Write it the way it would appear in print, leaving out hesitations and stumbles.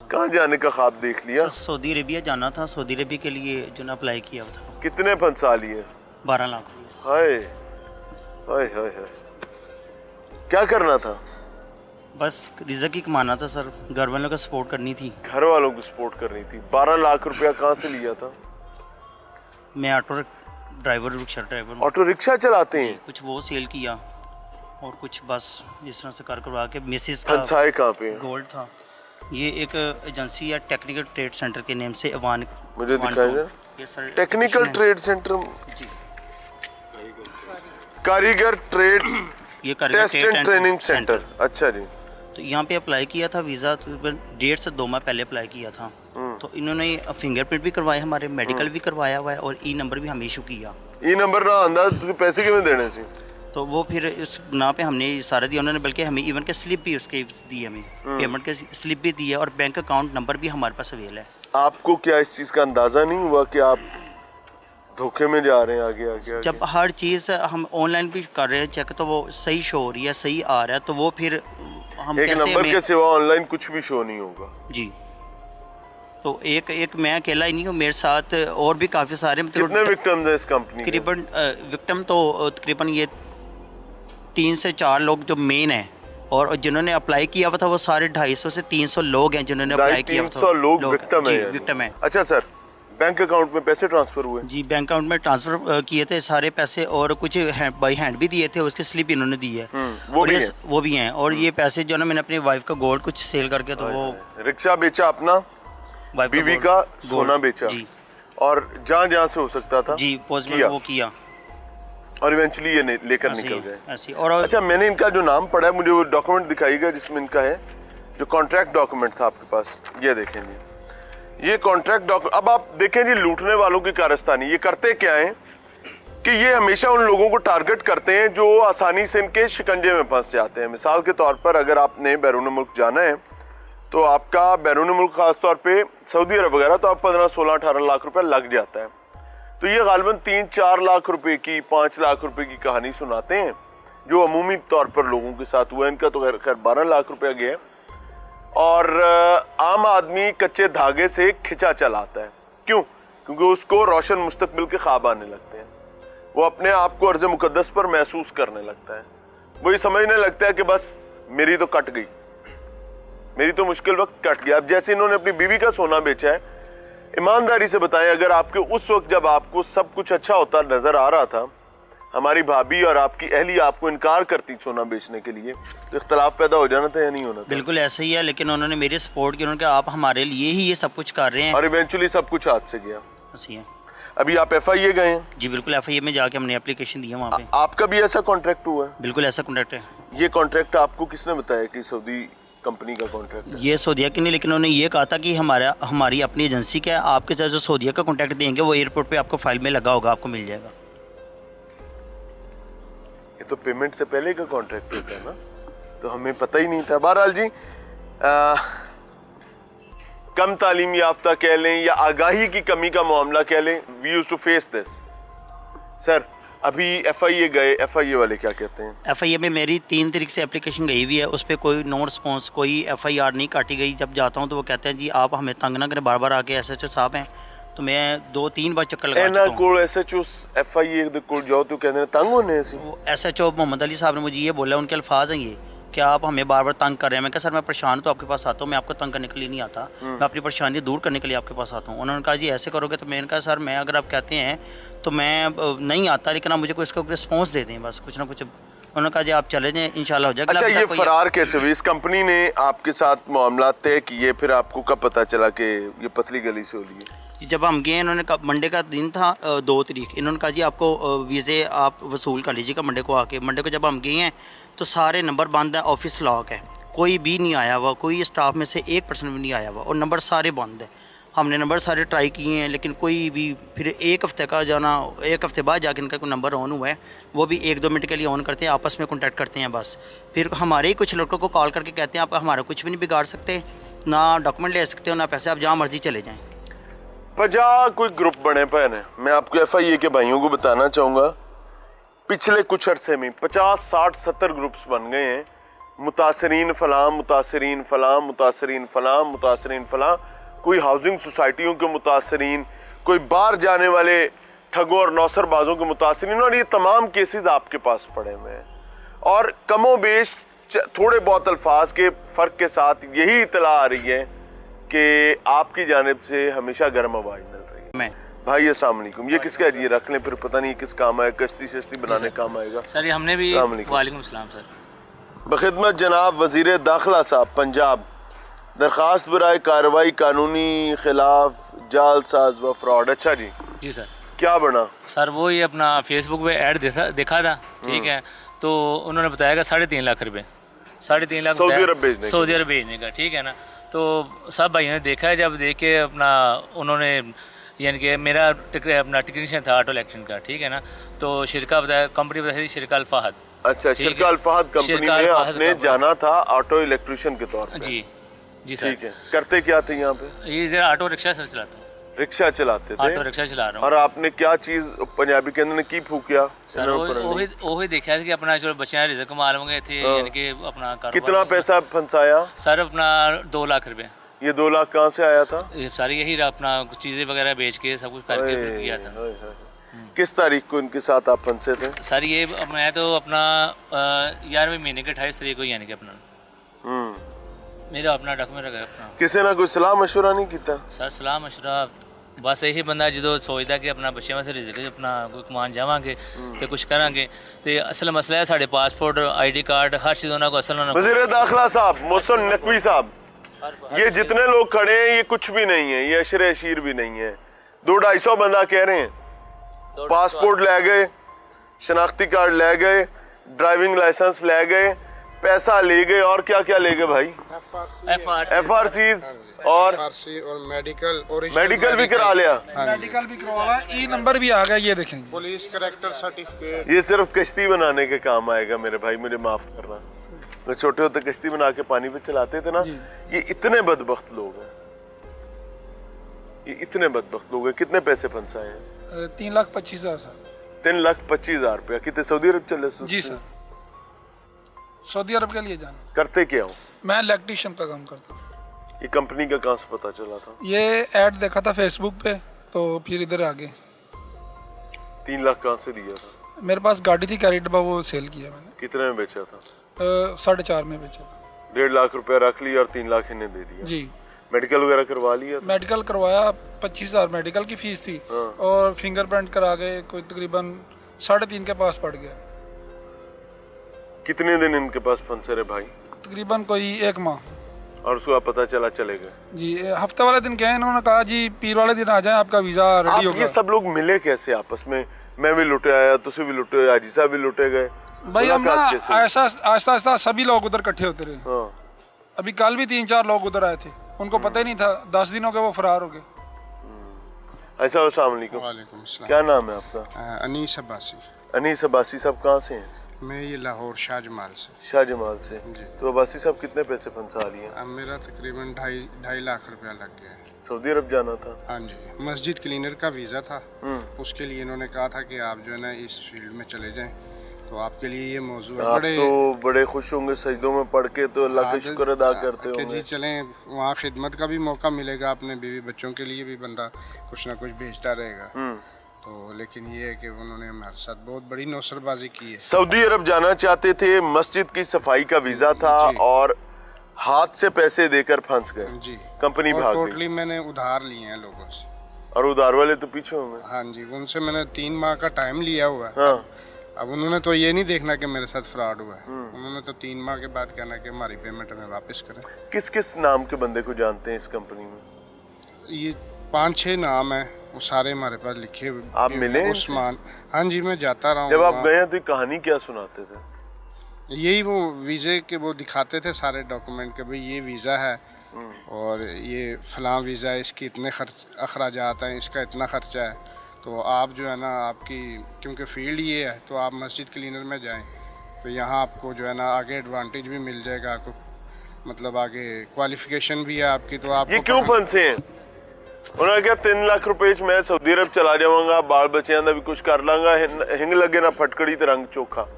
कहाँ जाने का ख्वाब देख लिया? सऊदी अरेबिया जाना था। सऊदी अरेबिया के लिए जो ना अप्लाई किया था। कितने फंड लिए? 12 लाख रुपये। हाय हाय हाय हाय, क्या करना था? बस रिज़्क ही कमाना था सर, घर वालों का सपोर्ट करनी थी। घर वालों को सपोर्ट करनी थी। 12 लाख रुपया कहाँ से लिया था? मैं auto driver, rickshaw driver. Auto rickshaw चलाते हैं? कुछ वो सेल किया और कुछ बस इस तरह से कर करवा के मिसेस का फंसाए कहाँ पे? गोल्ड था। ये एक एजेंसी है टेक्निकल ट्रेड सेंटर के नेम से अवान। मुझे दिखाई दे। ये सर टेक्निकल ट्रेड सेंटर, जी, कारीगर ट्रेड ये टेस्ट एंड ट्रेनिंग सेंटर। अच्छा जी। तो यहाँ पे अप्लाई किया था वीज़ा, तकरीबन 1.5 से 2 माह पहले अप्लाई किया था। तो इन्होंने फिंगरप्रिंट भी करवाए, हमारे मेडिकल भी करवाया हुआ है और ई नंबर भी हमें इशू किया। ई नंबर ना अंदाज तुझे पैसे किवें देने सी? तो वो फिर इस ना पे हमने सारे दिया उन्होंने, बल्कि हमें इवन के स्लिप भी उसके दी, हमें पेमेंट के स्लिप भी दी है और बैंक अकाउंट नंबर भी हमारे पास अवेल है। आपको क्या इस चीज़ का अंदाज़ा नहीं हुआ कि आप धोखे में जा रहे हैं आगे आगे? जब हर चीज़ हम ऑनलाइन भी कर रहे हैं चेक, तो वो सही शो हो रही है, सही आ रहा है, तो वो फिर हम एक कैसे नंबर के सिवा ऑनलाइन कुछ भी शो नहीं होगा। जी। तो एक मैं अकेला ही नहीं हूँ, मेरे साथ और भी काफ़ी सारे। कितने विक्टिम्स हैं इस कंपनी के? तकरीबन विक्टिम तो तकरीबन ये 3 से 4 लोग जो मेन हैं, और जिन्होंने अप्लाई किया हुआ था वो सारे 250 से 300 लोग हैं जिन्होंने अप्लाई किया हुआ था। 300 लोग विक्टिम जी, हैं? विक्टिम है। अच्छा सर, बैंक अकाउंट में पैसे ट्रांसफर हुए? जी, बैंक अकाउंट में ट्रांसफ़र किए थे सारे पैसे, और कुछ बाई हैंड भी दिए थे, उसकी स्लिप इन्होंने दी है। वो भी हैं। और ये पैसे जो ना मैंने अपनी वाइफ का गोल्ड कुछ सेल करके, तो वो रिक्शा बेचा अपना, बीवी का सोना बेचा, जी, और जहाँ से हो सकता था जी पॉसिबल वो किया, और इवेंचुअली ये लेकर निकल गए ऐसी। और अच्छा, मैंने इनका जो नाम पढ़ा है, मुझे वो डॉक्यूमेंट दिखाइएगा जिसमें इनका है जो कॉन्ट्रैक्ट डॉक्यूमेंट था आपके पास। ये देखें जी, ये कॉन्ट्रैक्ट डॉक्यूमेंट। अब आप देखें जी, लूटने वालों की कारस्तानी। ये करते क्या है कि ये हमेशा उन लोगों को टारगेट करते हैं जो आसानी से इनके शिकंजे में फंस जाते हैं। मिसाल के तौर पर, अगर आपने बैरून मुल्क जाना है तो आपका बैरून मुल्क खासतौर पे सऊदी अरब वगैरह, तो आप 15, 16, 18 लाख रुपया लग जाता है। तो ये गालिबन 3-4 लाख रुपए की, 5 लाख रुपए की कहानी सुनाते हैं जो अमूमी तौर पर लोगों के साथ हुआ है। इनका तो खैर 12 लाख रुपया गया है। और आम आदमी कच्चे धागे से खिंचा चलाता है। क्यों? क्योंकि उसको रोशन मुस्तकबिल के ख्वाब आने लगते हैं। वो अपने आप को अर्ज़ मुकद्दस पर महसूस करने लगता है। वो ये समझने लगता है कि बस मेरी तो कट गई, मेरी तो मुश्किल वक्त कट गया। अब जैसे इन्होंने अपनी बीवी का सोना बेचा है, ईमानदारी से बताएं, अगर आपके उस वक्त जब आपको सब कुछ अच्छा होता नजर आ रहा था, हमारी भाभी और आपकी अहली आपको इनकार करती सोना बेचने के लिए, तो इख्तलाफ पैदा हो जाना था या नहीं होना था? बिल्कुल ऐसा ही है, लेकिन उन्होंने मेरी सपोर्ट की। उन्होंने कहा आप हमारे लिए ही ये सब कुछ कर रहे हैं, और इवेंचुअली सब कुछ हाथ से गया। ऐसी है। अभी आप FIA गए हैं? जी बिल्कुल, FIA में जाके हमने एप्लीकेशन दिया वहाँ पे। आपका भी ऐसा कॉन्ट्रैक्ट हुआ है? बिल्कुल ऐसा कॉन्ट्रैक्ट है। ये कॉन्ट्रैक्ट आपको किसने बताया कि सऊदी कंपनी का कॉन्ट्रैक्ट है? ये सऊदीया की नहीं, लेकिन उन्होंने ये कहा था कि हमारी अपनी एजेंसी का है, आपके साथ जो सऊदीया का कॉन्ट्रैक्ट देंगे वो एयरपोर्ट पे आपको फाइल में लगा होगा, आपको मिल जाएगा। ये तो पेमेंट से पहले का कॉन्ट्रैक्ट होता है ना, तो हमें पता ही नहीं था। बहरहाल जी, कम तालीम याफ्ता कह लें या आगाही की कमी का मामला कह लें, we used to face this. Sir, अभी FIA गए, FIA वाले क्या कहते हैं? FIA में मेरी 3 तारीख से एप्लीकेशन गई हुई है, उस पर कोई नो रिस्पॉन्स, कोई FIR नहीं काटी गई। जब जाता हूँ तो वो कहते हैं जी आप हमें तंग ना करें, बार बार आके SHO साहब हैं। तो मैं 2-3 बार चक्कर लगा चुका हूँ। SHO FIA दे कोल जाओ तो कहते हैं तंग होने से। वो SHO मोहम्मद अली साहब ने मुझे ये बोला, उनके अल्फाज हैं ये, क्या आप हमें बार बार तंग कर रहे हैं। मैं कहा सर मैं परेशान तो आपके पास आता हूँ, मैं आपको तंग करने के लिए नहीं आता, मैं अपनी परेशानी दूर करने के लिए आपके पास आता हूँ। उन्होंने कहा जी ऐसे करोगे तो मैंने कहा सर मैं अगर आप कहते हैं तो मैं नहीं आता, लेकिन आप मुझे कोई इसका रिस्पॉन्स दे दें, बस कुछ ना कुछ। उन्होंने कहा जी आप चले जाएँ, इंशाल्लाह हो जाएगा। अच्छा, ये फरार कैसे हुई? इस कंपनी ने आपके साथ मामला तय किए, फिर आपको कब पता चला कि ये पतली गली से हो रही है? जब हम गए, इन्होंने कहा मंडे का दिन था 2 तारीख, इन्होंने कहा जी आपको वीज़े आप वसूल कर लीजिएगा मंडे को आके। मंडे को जब हम गए हैं तो सारे नंबर बंद है, ऑफिस लॉक है, कोई भी नहीं आया हुआ, कोई स्टाफ में से 1% भी नहीं आया हुआ, और नंबर सारे बंद है। हमने नंबर सारे ट्राई किए हैं, लेकिन कोई भी, फिर 1 हफ्ते का जाना, 1 हफ्ते बाद जाके इनका कोई नंबर ऑन हुआ है, वो भी 1-2 मिनट के लिए ऑन करते हैं, आपस में कॉन्टैक्ट करते हैं बस। फिर हमारे ही कुछ लड़कों को कॉल करके कहते हैं आप हमारा कुछ भी नहीं बिगाड़ सकते, ना डॉक्यूमेंट ले सकते हो ना पैसे, आप जहाँ मर्जी चले जाएँ। 50 कोई ग्रुप बने पे हैं। मैं आपको FIA के भाइयों को बताना चाहूँगा, पिछले कुछ अरसे में 50, 60, 70 ग्रुप्स बन गए हैं मुतासरीन फलां, मुतासरीन फलां, मुतासरीन फलां, मुतासरीन फलां, कोई हाउसिंग सोसाइटियों के मुतासरीन, कोई बाहर जाने वाले ठगों और नौसरबाजों के मुतासरीन, और ये तमाम केसेस आपके पास पड़े हुए हैं। और कमो बेश थोड़े बहुत अल्फाज के फ़र्क के साथ यही इतला आ रही है कि आपकी जानिब से हमेशा गर्म आवाज़ मिल रही है। मैं भाई अस्सलाम वालेकुम, ये किसका है जी? ये रख लें, फिर पता नहीं किस काम आएगा, कश्ती शश्ती बनाने काम आएगा। सर ये हमने भी अस्सलाम वालेकुम। वालेकुम सलाम सर। बखिदमत जनाब वज़ीर दाखिला साहब पंजाब, दरख्वास्त बराए कार्रवाई कानूनी खिलाफ जालसाज व फ्रॉड। अच्छा जी, जी सर। क्या बना? सर वो ये अपना फेसबुक पे ऐड देखा था, ठीक है, तो उन्होंने बताया कि 3.5 लाख रुपए, 3.5 लाख सऊदी बताया, अरब भेजने का। सऊदी अरब भेजने का, ठीक है ना। तो सब भाइयों ने देखा है, जब देख के अपना उन्होंने यानी कि मेरा अपना टेक्नीशियन था ऑटो इलेक्ट्रिक का, ठीक है ना, तो शिरका बताया, कंपनी बताई थी शिरका अल-फहद। अच्छा, ठीक है। शिरका अल-फहद कंपनी शिरका में अल-फहद आपने कंपनी। जाना था ऑटो इलेक्ट्रिशियन के तौर पे? जी जी सर। ठीक है। करते क्या थे यहाँ पे? ये जरा ऑटो रिक्शा सर चलाता हूँ, रिक्शा चलाते थे? ऑटो रिक्शा चला रहा हूँ। और आपने क्या चीज पंजाबी के अंदर की फूकिया? सर वही देखा था कि अपना जो बच्चे रिजक कमा लेंगे थे, यानी कि अपना कारोबार। कितना पैसा फंसाया? सर अपना 2 लाख रुपए। ये 2 लाख कहाँ से आया था? ये सारी यही अपना कुछ चीज़ें वगैरह बेच के सब कुछ करके फिर किया था। ओए, ओए, ओए। किस तारीख को इनके साथ आप फंसे थे? सर ये मैं तो अपना 11वें महीने के 28 तारीख को यानी कि अपना मेरा अपना डॉक्यूमेंट रखा अपना। किसी ना कोई सलाह मशवरा नहीं किया? सर सलाह मशवरा बस यही बंदा जो सोचता कि अपना बच्चे में से रिजक अपना कोई कमान जावांगे तो कुछ करांगे, तो असल मसला है साढ़े पासपोर्ट ID कार्ड हर चीज़ उन्होंने को असल वज़ीर दाखिला साहब मोहसिन नकवी साहब, ये जितने लोग खड़े हैं ये कुछ भी नहीं है, ये अशर अशीर भी नहीं है। 200-250 बंदा कह रहे हैं पासपोर्ट ले गए, शनाख्ती कार्ड ले गए, ड्राइविंग लाइसेंस ले गए, पैसा ले गए, और क्या क्या ले गए भाई? FRCs और मेडिकल भी करा लिया। मेडिकल भी करवाया, ई नंबर भी आ गया, ये देखेंगे। Police character certificate. ये सिर्फ कश्ती बनाने के काम आएगा मेरे भाई, मुझे माफ करना। मैं छोटे होते कश्ती बना के पानी पे चलाते थे ना। ये इतने बदबख्त लोग हैं, ये इतने बदबख्त लोग हैं। कितने पैसे फंसाए हैं? 3,25,000 सर। 3,25,000 रुपया। कितने सऊदी अरब चले? जी सर, सऊदी अरब के लिए जाना। करते क्या हो? मैं इलेक्ट्रिशियन का काम करता हूँ। ये कंपनी का कहाँ से पता चला था? ये ऐड देखा था फेसबुक पे, तो फिर इधर आ गए। 3 लाख कहाँ से दिया था? मेरे पास गाड़ी थी कैरी डब्बा, वो सेल किया मैंने। कितने में बेचा था? 4.5 में बेचा था। 1.5 लाख रुपया रख लिया और 3 लाख इन्हें दे दिया। जी। मेडिकल वगैरह करवा लिया था? मेडिकल करवाया, 25,000 मेडिकल की फीस थी, और फिंगरप्रिंट करा गए, कोई तकरीबन 3.5 के पास पड़ गया। कितने दिन इनके पास फंसे रहे भाई? तकरीबन कोई 1 माह। और उसको पता चला चले गए? जी, हफ्ते वाले दिन गए, इन्होंने कहा जी पीर वाले दिन आ जाए, आपका वीज़ा रेडी होगा। ये सब लोग मिले कैसे आपस में? मैं भी लुटे आया, तुझे भी लुटे, आजी साहब भी लुटे गए भाई। हम ना मुलाकात कैसे? ऐसा आहिस्ता आहिस्ता सभी लोग उधर इकट्ठे होते रहे। हाँ। अभी कल भी 3-4 लोग उधर आए थे, उनको पता ही नहीं था, 10 दिन हो गए वो फरार हो गए। ऐसा। अस्सलाम वालेकुम। वालेकुम सलाम। क्या नाम है आपका? अनीस अब्बासी। अनीस अब्बासी साहब कहाँ से हैं? मैं ये लाहौर शाह जमाल से। शाह जमाल से। जी। तो अब्बासी साहब कितने पैसे फंसा लिए? अब मेरा तकरीबन 2.5 लाख रुपया लग गया है। सऊदी अरब जाना था? हाँ जी, मस्जिद क्लीनर का वीज़ा था, उसके लिए इन्होंने कहा था कि आप जो है ना इस फील्ड में चले जाएं, तो आपके लिए ये मौजू है। आप तो बड़े खुश होंगे सजदों में पढ़ के, तो अल्लाह का शुक्र अदा करते कि होंगे। जी चलें, वहाँ खिदमत का भी मौका मिलेगा, अपने बीवी बच्चों के लिए भी बंदा कुछ ना कुछ भेजता रहेगा। तो लेकिन ये है कि उन्होंने हमारे साथ बहुत बड़ी नौसरबाजी की है। सऊदी अरब जाना चाहते थे, मस्जिद की सफाई का वीजा था, और हाथ से पैसे देकर फंस गए। जी। कंपनी और भाग गई। टोटली मैंने उधार लिए हैं लोगों से। और उधार वाले तो पीछे होंगे। हाँ जी, उनसे मैंने 3 माह का टाइम लिया हुआ है। हाँ। अब उन्होंने तो ये नहीं देखना कि मेरे साथ फ्रॉड हुआ है, उन्होंने तो 3 माह के बाद कहना कि हमारी पेमेंट हमें वापस करें। किस किस नाम के बंदे को जानते हैं इस कंपनी में? ये 5-6 नाम है, वो सारे हमारे पास लिखे हुए। आप मिले इनसे? उस्मान। हाँ जी, मैं जाता रहा हूँ। जब आप गए तो ये कहानी क्या सुनाते थे? यही वो वीज़े के वो दिखाते थे सारे डॉक्यूमेंट के, भाई ये वीज़ा है और ये फ़लाँ वीज़ा है, इसकी इतने अखराजात हैं, इसका इतना ख़र्चा है, तो आप जो है ना आपकी क्योंकि फील्ड ये है तो आप मस्जिद क्लीनर में जाएं, तो यहाँ आपको जो है ना आगे एडवांटेज भी मिल जाएगा, आपको मतलब आगे क्वालिफिकेशन भी है आपकी। तो आप ये क्यों फंसे हैं? उन्होंने कहा 3 लाख रुपए मैं सऊदी अरब चला जाऊंगा, बाल बच्चों का भी कुछ कर लांगा, हिंग लगे ना फटकड़ी ते रंग चोखा।